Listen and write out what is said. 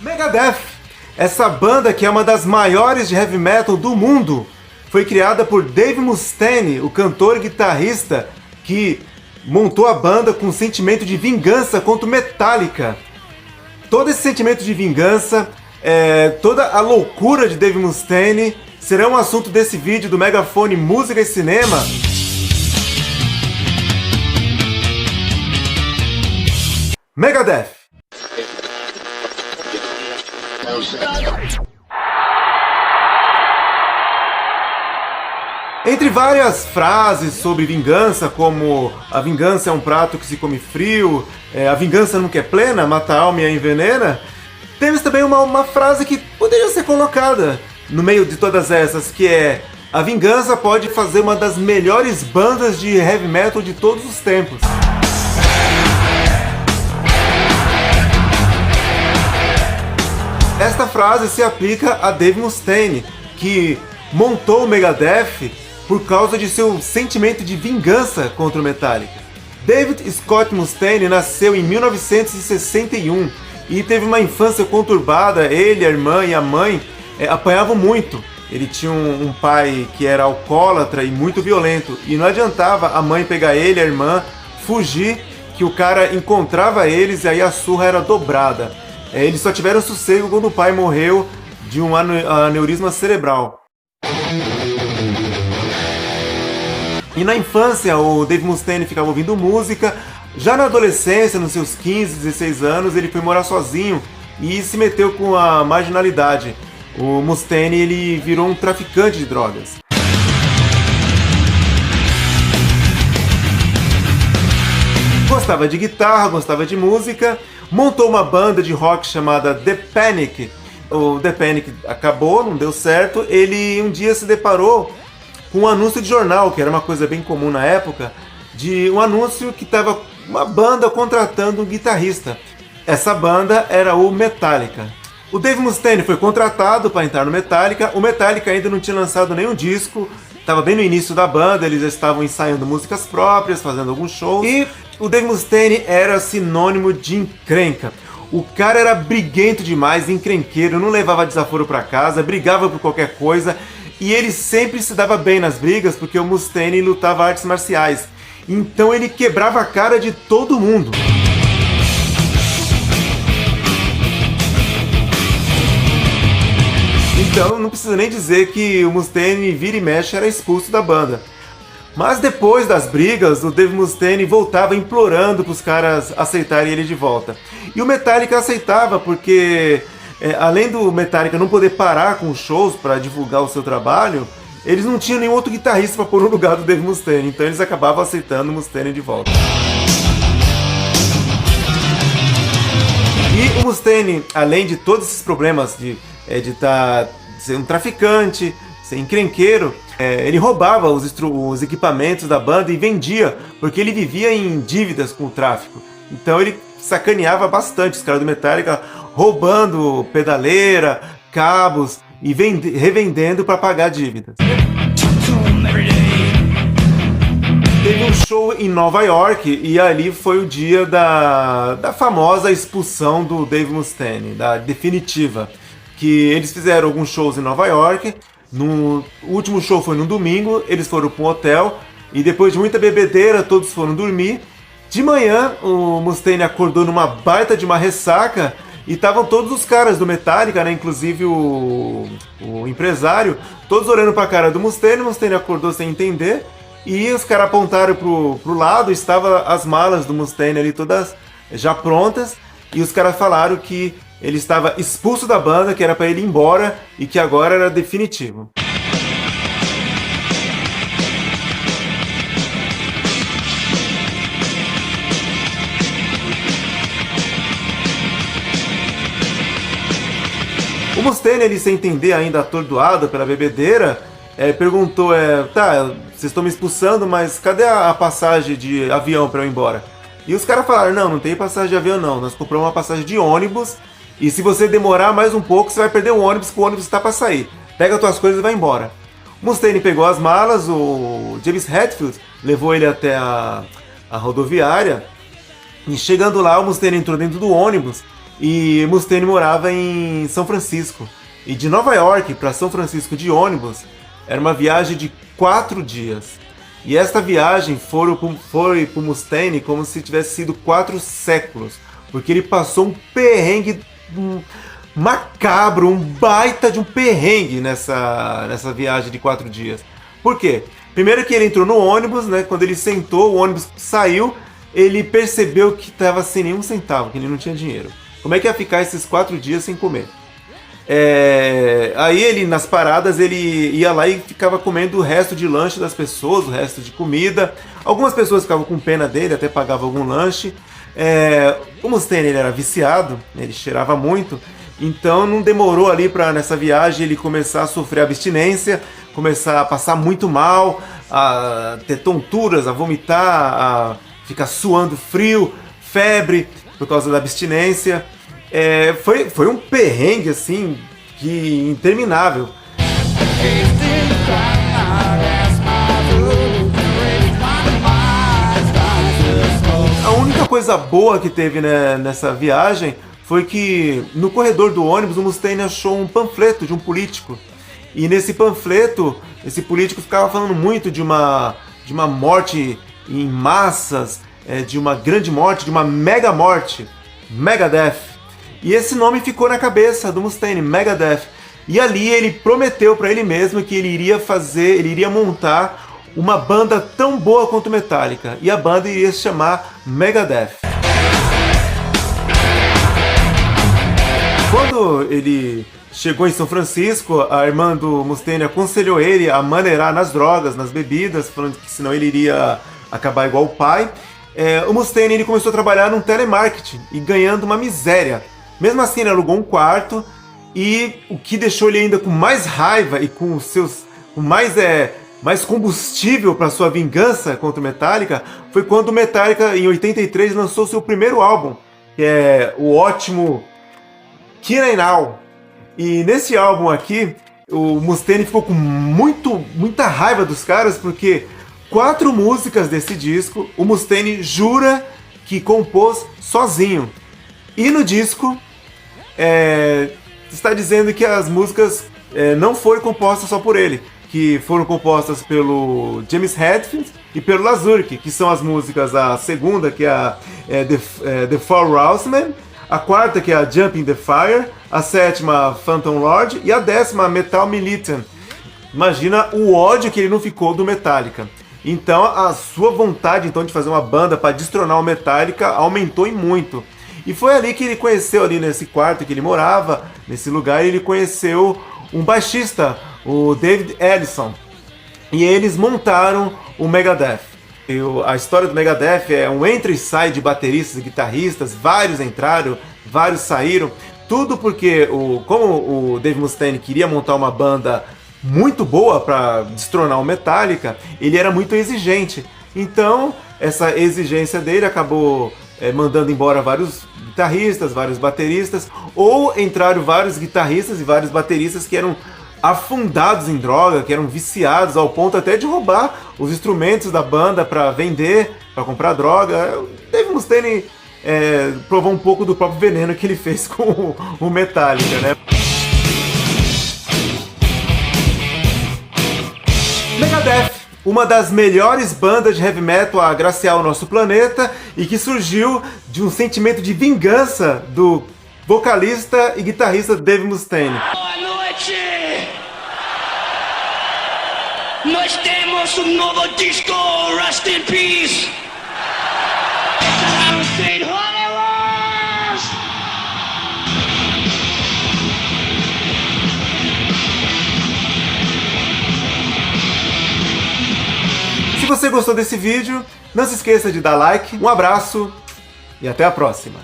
Megadeth, essa banda que é uma das maiores de heavy metal do mundo, foi criada por Dave Mustaine, o cantor e guitarrista que montou a banda com um sentimento de vingança contra o Metallica. Todo esse sentimento de vingança, toda a loucura de Dave Mustaine será um assunto desse vídeo do Megafone Música e Cinema. Megadeth. Entre várias frases sobre vingança, como a vingança é um prato que se come frio, a vingança nunca é plena, mata a alma e a envenena, temos também uma frase que poderia ser colocada no meio de todas essas, que é: a vingança pode fazer uma das melhores bandas de heavy metal de todos os tempos. Esta frase se aplica a Dave Mustaine, que montou o Megadeth por causa de seu sentimento de vingança contra o Metallica. David Scott Mustaine nasceu em 1961 e teve uma infância conturbada. Ele, a irmã e a mãe apanhavam muito. Ele tinha um pai que era alcoólatra e muito violento, e não adiantava a mãe pegar ele, a irmã, fugir, que o cara encontrava eles e aí a surra era dobrada. Eles só tiveram sossego quando o pai morreu de um aneurisma cerebral. E na infância, o Dave Mustaine ficava ouvindo música. Já na adolescência, nos seus 15, 16 anos, ele foi morar sozinho e se meteu com a marginalidade. O Mustaine, ele virou um traficante de drogas. Gostava de guitarra, gostava de música, montou uma banda de rock chamada The Panic. O The Panic acabou, não deu certo. Ele um dia se deparou com um anúncio de jornal, que era uma coisa bem comum na época, de um anúncio que estava uma banda contratando um guitarrista. Essa banda era o Metallica. O Dave Mustaine foi contratado para entrar no Metallica. O Metallica ainda não tinha lançado nenhum disco, estava bem no início da banda, eles já estavam ensaiando músicas próprias, fazendo alguns shows. E o Dave Mustaine era sinônimo de encrenca. O cara era briguento demais, encrenqueiro, não levava desaforo para casa, brigava por qualquer coisa. E ele sempre se dava bem nas brigas, porque o Mustaine lutava artes marciais. Então ele quebrava a cara de todo mundo. Então não precisa nem dizer que o Mustaine vira e mexe era expulso da banda. Mas depois das brigas, o Dave Mustaine voltava implorando para os caras aceitarem ele de volta. E o Metallica aceitava porque, além do Metallica não poder parar com os shows para divulgar o seu trabalho, eles não tinham nenhum outro guitarrista para pôr no lugar do Dave Mustaine, então eles acabavam aceitando o Mustaine de volta. E o Mustaine, além de todos esses problemas de ser um traficante, ser encrenqueiro, ele roubava os equipamentos da banda e vendia, porque ele vivia em dívidas com o tráfico. Então ele sacaneava bastante os caras do Metallica, roubando pedaleira, cabos e revendendo para pagar dívidas. Teve um show em Nova York e ali foi o dia da famosa expulsão do Dave Mustaine, da definitiva. Que eles fizeram alguns shows em Nova York. O último show foi no domingo, eles foram para um hotel e depois de muita bebedeira todos foram dormir. De manhã o Mustaine acordou numa baita de uma ressaca e estavam todos os caras do Metallica, né, inclusive o empresário, todos olhando para a cara do Mustaine. O Mustaine acordou sem entender e os caras apontaram pro lado, estavam as malas do Mustaine ali todas já prontas e os caras falaram que ele estava expulso da banda, que era para ele ir embora e que agora era definitivo. O Mustaine, ele sem entender, ainda atordoado pela bebedeira, perguntou, tá, vocês estão me expulsando, mas cadê a passagem de avião para eu ir embora? E os caras falaram, não tem passagem de avião não, nós compramos uma passagem de ônibus. E se você demorar mais um pouco, você vai perder o ônibus, que o ônibus está para sair. Pega as tuas coisas e vai embora. O Mustaine pegou as malas, o James Hetfield levou ele até a rodoviária. E chegando lá, o Mustaine entrou dentro do ônibus e Mustaine morava em São Francisco. E de Nova York para São Francisco de ônibus era uma viagem de 4 dias. E esta viagem foi para o Mustaine como se tivesse sido 4 séculos, porque ele passou um perrengue macabro, um baita de um perrengue nessa viagem de 4 dias. Por quê? Primeiro que ele entrou no ônibus, né? Quando ele sentou, o ônibus saiu, ele percebeu que estava sem nenhum centavo, que ele não tinha dinheiro. Como é que ia ficar esses 4 dias sem comer? Aí ele, nas paradas, ele ia lá e ficava comendo o resto de lanche das pessoas, o resto de comida. Algumas pessoas ficavam com pena dele, até pagavam algum lanche. O Mustaine, ele era viciado, ele cheirava muito, então não demorou ali para nessa viagem ele começar a sofrer abstinência, começar a passar muito mal, a ter tonturas, a vomitar, a ficar suando frio, febre por causa da abstinência. Foi um perrengue assim que interminável. A única coisa boa que teve, né, nessa viagem foi que no corredor do ônibus o Mustaine achou um panfleto de um político. E nesse panfleto, esse político ficava falando muito de uma morte em massas, de uma grande morte, de uma mega morte, Megadeth. E esse nome ficou na cabeça do Mustaine, Megadeth. E ali ele prometeu para ele mesmo que ele iria montar uma banda tão boa quanto Metallica. E a banda iria se chamar Megadeth. Quando ele chegou em São Francisco, a irmã do Mustaine aconselhou ele a maneirar nas drogas, nas bebidas, falando que senão ele iria acabar igual o pai. O Mustaine, ele começou a trabalhar num telemarketing e ganhando uma miséria. Mesmo assim, ele alugou um quarto, e o que deixou ele ainda com mais raiva e com mais combustível para sua vingança contra o Metallica foi quando o Metallica, em 83, lançou seu primeiro álbum, que é o ótimo Killing Now. E nesse álbum aqui, o Mustaine ficou com muita raiva dos caras, porque 4 músicas desse disco o Mustaine jura que compôs sozinho. E no disco está dizendo que as músicas não foram compostas só por ele, que foram compostas pelo James Hetfield e pelo Lazurk, que são as músicas, a segunda, que é The Four Horsemen, a quarta, que é a Jumping the Fire, a sétima, Phantom Lord, e a 10ª, Metal Militant. Imagina o ódio que ele não ficou do Metallica. Então a sua vontade então de fazer uma banda para destronar o Metallica aumentou em muito. E foi ali que ele conheceu, ali nesse quarto que ele morava, nesse lugar, ele conheceu um baixista, o David Ellison. E eles montaram o Megadeth. A história do Megadeth é um entra e sai de bateristas e guitarristas, vários entraram, vários saíram, tudo porque, como o Dave Mustaine queria montar uma banda muito boa para destronar o Metallica, ele era muito exigente. Então, essa exigência dele acabou mandando embora vários guitarristas, vários bateristas, ou entraram vários guitarristas e vários bateristas que eram afundados em droga, que eram viciados ao ponto até de roubar os instrumentos da banda para vender, para comprar droga. Dave Mustaine provou um pouco do próprio veneno que ele fez com o Metallica, né? Megadeth, uma das melhores bandas de heavy metal a agraciar o nosso planeta e que surgiu de um sentimento de vingança do vocalista e guitarrista Dave Mustaine. Boa noite! Nós temos um novo disco, Rest in Peace! Saint Hollywood! Se você gostou desse vídeo, não se esqueça de dar like, um abraço e até a próxima!